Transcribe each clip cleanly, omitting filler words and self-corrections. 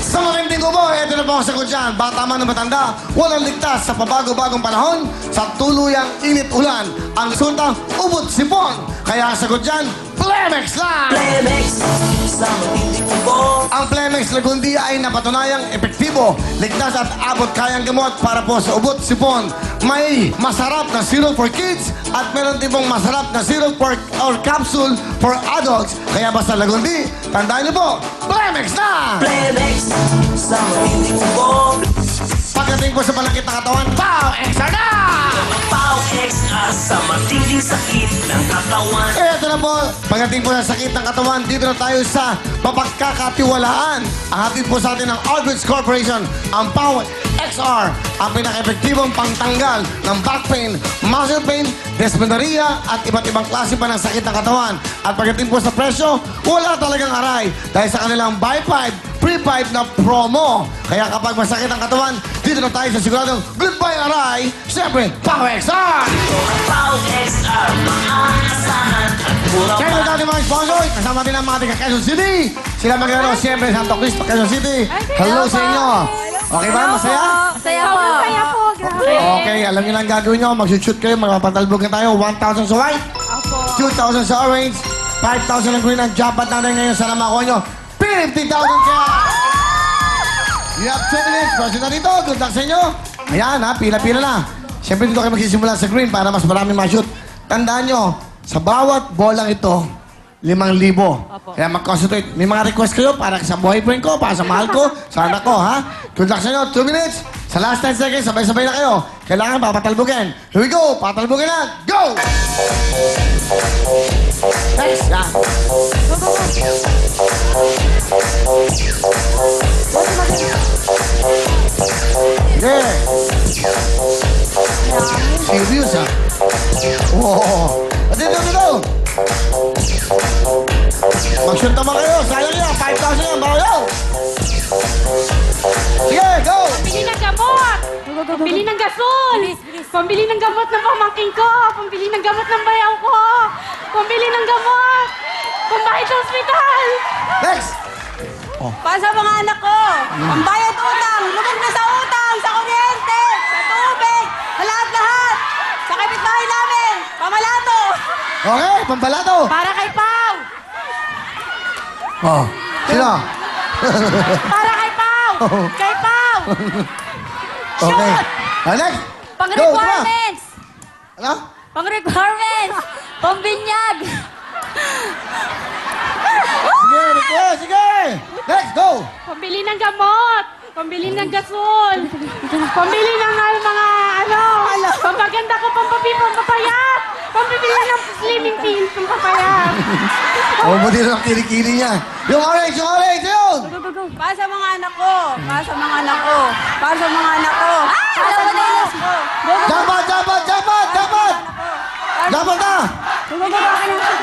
Sa matinding kubo, ito na po ang sagot dyan. Bata man o matanda, walang ligtas sa pabago-bagong panahon. Sa tuluyang init ulan, ang sultang ubot sipon. Kaya ang sagot dyan, Plemex lang! Ang Plemex Lagundia ay napatunayang epektibo, ligtas at abot kayang gamot para po sa ubot sipon. May masarap na syrup for kids at meron din pong masarap na syrup or capsule for adults. Kaya basta Lagundi, tandaan niyo po, Plemex na! Pagdating po sa malakit na katawan, Pow! Extra na! Sa matinding sakit ng katawan. Ito na po, pagdating po sa sakit ng katawan, dito na tayo sa mapagkakatiwalaan. Ang hatid po sa atin ng Aldrich Corporation, ang Pow XR, ang pinaka-epektibong pangtanggal ng back pain, muscle pain, dysmenorrhea at iba't ibang klase pa ng sakit ng katawan. At pagdating po sa presyo, wala talagang aray dahil sa kanilang buy 5, free 5 na promo. Kaya kapag masakit ang katawan, dito na tayo sa siguradong goodbye aray, siyempre, Pow XR! Pau XR, maasahan at mura Kaya natin mga sponsor, kasama din ang mga taga Quezon City. Sila maglaro siyempre Santo Cristo, Quezon City. Hello sa inyo. Okay ba? Masaya? Masaya po. Masaya po. Grabe. Okay, alam niyo lang gagawin nyo. Mag-shoot kayo, magpapatalbog na tayo. 1,000 sa white, 2,000 sa orange, 5,000 ang green. Ang jackpot natin ngayon. Sana makuha nyo 50,000 cash! You have 10 minutes. Pasok na dito. Good luck sa inyo. Ayan ha, pila-pila na. Siyempre dito kayo magsisimula sa green para mas marami ma-shoot. Tandaan nyo, sa bawat bolang ito, 5,000. Kaya mag-concentrate. May mga request kayo para sa boyfriend ko, para sa mahal ko, sa anak ko, ha? Good luck sa inyo. 2 minutes. Sa last 10 seconds, sabay-sabay na kayo. Kailangan papatalbogin. Here we go. Patalbogin na. Go! Next. Yan. Yeah. Serious, ha? Oo. Dito. Mag-shoot naman kayo. Sayang yan. 5,000 yan. Bawal yan. Sige, go! Pambili ng gamot! Pambili ng gasol! Pambili ng gamot ng pamangking ko! Pambili ng gamot ng bayaw ko! Pambili ng gamot! Pambayad sa ospital! Next! Para sa mga anak ko, pambayad utang, lubog na sa utang, sa kuryente, sa tubig, sa lahat-lahat, sa kapitbahay namin, pamalato. Okay, pambalato. Para kay Pau! Oh, sino? Para kay Pau! Kay Pau! Okay. Next! Go, Pang-requirements! Ano? Pang-requirements! Pambinyag! Sige, request, sige! Next, go! Pambili ng gamot! Pambili ng gasol! Pambili ng mga pampaganda ko, pampapayat! Pambili ng slimming pills, pampapayat! Oh, buti na ang kilikili niya. Yung orange, yun! Para sa mga anak ko, para sa mga anak ko, para sa mga anak ko, para sa mga anak ko. Jackpot! Jackpot na!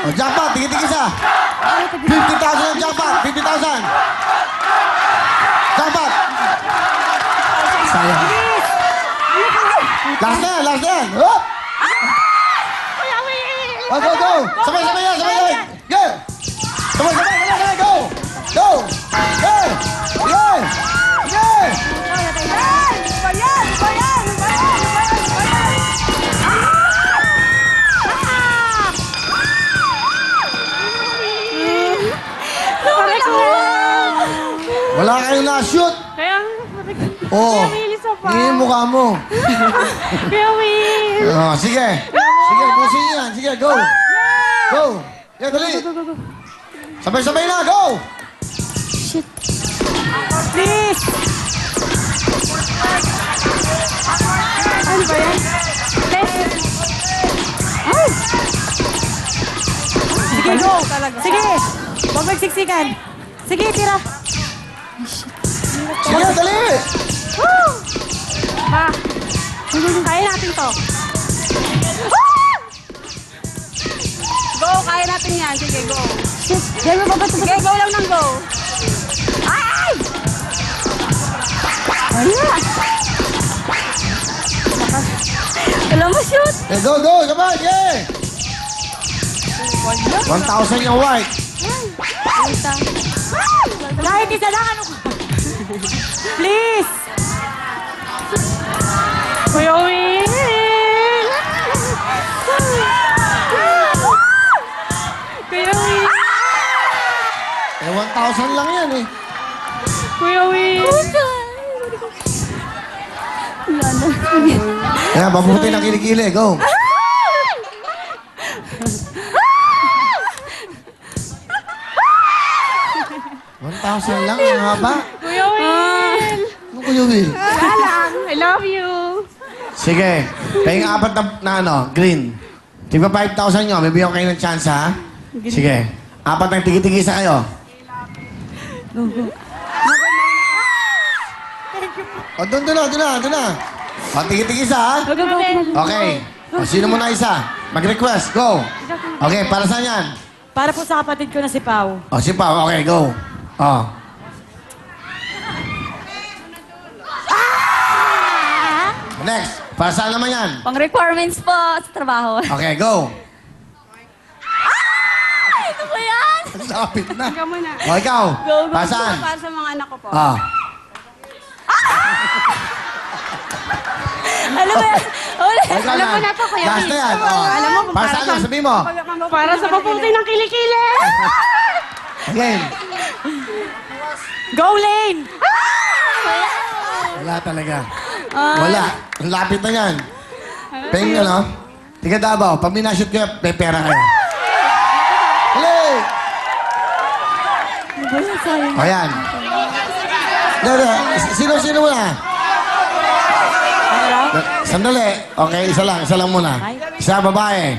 Oh, jackpot, tigit-tigit isa. 50,000 ang jackpot, 50,000. Jackpot! Sayang. Last na yan. Oh! Go! Sabay yan! Go! Sabay, go! Go! Yeah! Wala kayong na-shoot. Kaya, Oo. Willis pa. Hindi yung mukha mo. Kaya Will. Sige, busin niyo yan. Sige, go. Go. Yeah, dali. Sabay-sabay na, go! Please. Ano ba yan? Ay! Sige, go! Sige! Huwag magsiksikan. Sige, tira. Sige, dali! Woo! Ma, kaya natin to. Go, kaya natin yan. Sige, go. Yan mo ba Sige, go lang ng go. Ay! Ayan! Alam mo, shoot! Go! Sabay, yeah! 1,000 yung white. Ay! Kahit isa lang, ano? Please! Kuya Will! Kuya Will! Eh, 1,000 lang yan eh. Kuya Will! Kaya, mabuti ng kilikili. Go. $1,000 lang, ang haba. Kuya Will! Ano Kuya Will? Wala lang. I love you. Sige, kayong apat na ano, green. Tigpa 5,000 nyo, may bigyan ko kayo ng chance, ha? Sige, apat ng tigi-tigisa kayo. O, doon na. O, tigi-tigisa, ha? Okay. O, sino muna isa? Mag-request, go. Okay, para saan yan? Para po sa kapatid ko na si Pau. O, si Pao, okay, go. O. Next, para saan naman yan? Pang requirements po sa trabaho. Okay, go. Ito ba yan? Ang lapit na. Ikaw muna. O, ikaw. Para saan? Para sa mga anak ko po. Ah. Ano ba yan? Ulit. Ikaw Alam mo na to, Kuya Last Will. na yan. Oh. Alam mo kung para para saan saan. yan? Sabihin mo. Para sa mabuti ng kilikili. Again. Go, Lane! Wala talaga. Wala. Ang lapit na yan. Peng, ano? Tiga Davao. Pag minashoot kayo, may pera kayo. Hali! O yan. Dada, sino muna? Sandali. Okay, isa lang muna. Isa, babae.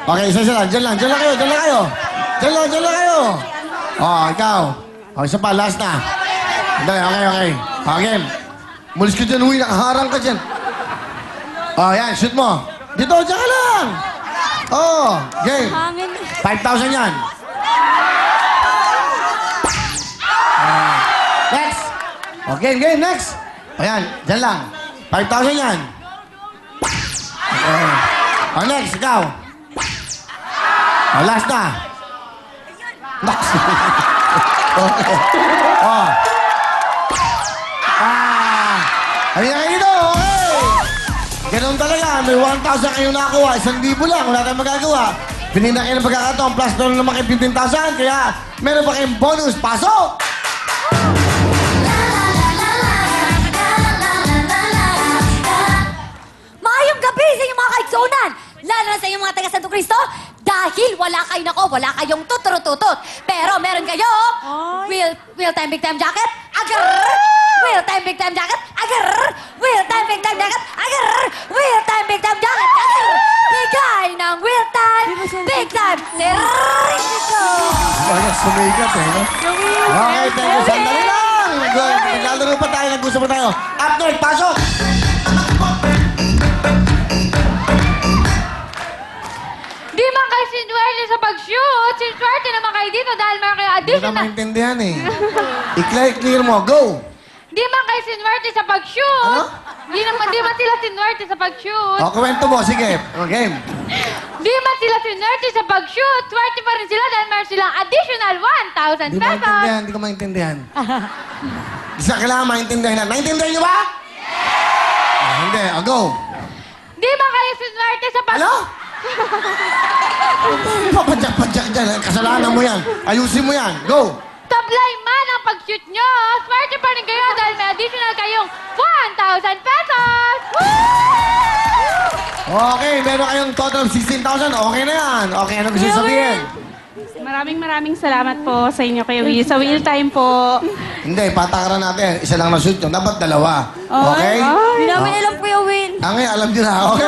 Okay, isa lang. Diyan lang kayo. Diyan lang kayo. Oh, ikaw. O, isa pa, last na. Sandali, okay. Okay. Mulis ka dyan, uwi. Nakaharang ka dyan. Oh, yan, shoot mo. Dito, dyan ka lang. Oh, game. Hangin. 5,000 yan. Next. Okay, game, next. Ayan, dyan lang. 5,000 yan. Okay. Oh, next, ikaw. Oh, last na. Next. Okay. Oh. Halika kayo dito, okay. Ganun talaga, may 1,000 kayo nakakuha. 1,000 lang, wala tayong magagawa. Pinina kayo ng pagkakataon, plus doon naman kayo 15,000. Kaya, meron pa kayong bonus. Pasok! Maayong gabi sa inyong mga kaigsunan! Lalo na sa inyong mga taga Santo Cristo dahil wala kayo nako, wala kayong tuturut-tutut. Pero meron kayo Wheel Time Big Time Jacket, agar! Wheel Time Big Time Jacket, agar! Wheel Time Big Time Jacket, agar! Wheel Time Big Time Jacket, agar! Bigay ng Wheel Time Big Time Certifico! Wala, sumikat eh, no? Okay, thank you. Sandali lang! Naglalaro pa tayo, nag-usap pa tayo. Up north, pasok! Di man kayo sinwerte sa pag-shoot. Sinwerte naman kayo dito dahil meron kayo Hindi ka additional. maintindihan eh. I-clear mo, go! Di man kayo sinwerte sa pag-shoot. Ano? Di man sila sinwerte sa pag-shoot. O, kwento mo, sige. O, game. Di man sila sinwerte sa pag-shoot. Swerte pa rin sila dahil meron silang additional 1,000 Hindi pesos. maintindihan, hindi ko maintindihan. Isa kailangan maintindihan na. Naintindihan niyo ba? Ah, hindi, o, go. Di man kayo sinwerte sa pag... Ano? Papadyak-padyak dyan. Kasalanan mo yan. Ayusin mo yan. Go. Tablay man ang pag-shoot nyo. Swerte pa rin kayo dahil may additional kayong 1,000 pesos. Okay, meron kayong total of 16,000. Okay na yan. Okay, ano gusto sabihin? Maraming salamat po sa inyo, Kuya Will. Sa Wheel Time po. Hindi, patakaran natin. Isa lang na shoot yun. Dapat dalawa. Okay? Hindi namin alam, Kuya Will. Okay, alam nyo na. Okay?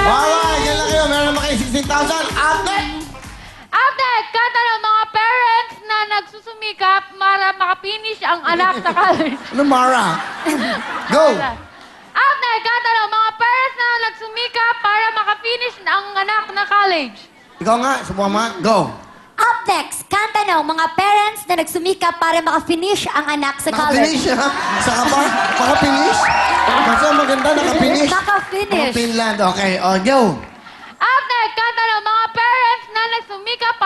Alright, yan lang kayo. Meron naman kayo 16,000. Up next! After, kanta ng mga parents na nagsusumikap para makapinish ang anak sa college. Ano, Mara? Go! After, kanta ng mga parents na nagsumikap para makapinish ang anak na college. Ikaw nga, subukan mo nga. Go! Up next, kanta ng mga parents na nagsumikap para makafinish ang anak sa college. Nakapinish, ha? Saka pa? Makapinish? Kasi maganda, nakapinish. Nakafinish. Finland, okay. O, go! After, kanta ng mga parents na nagsumikap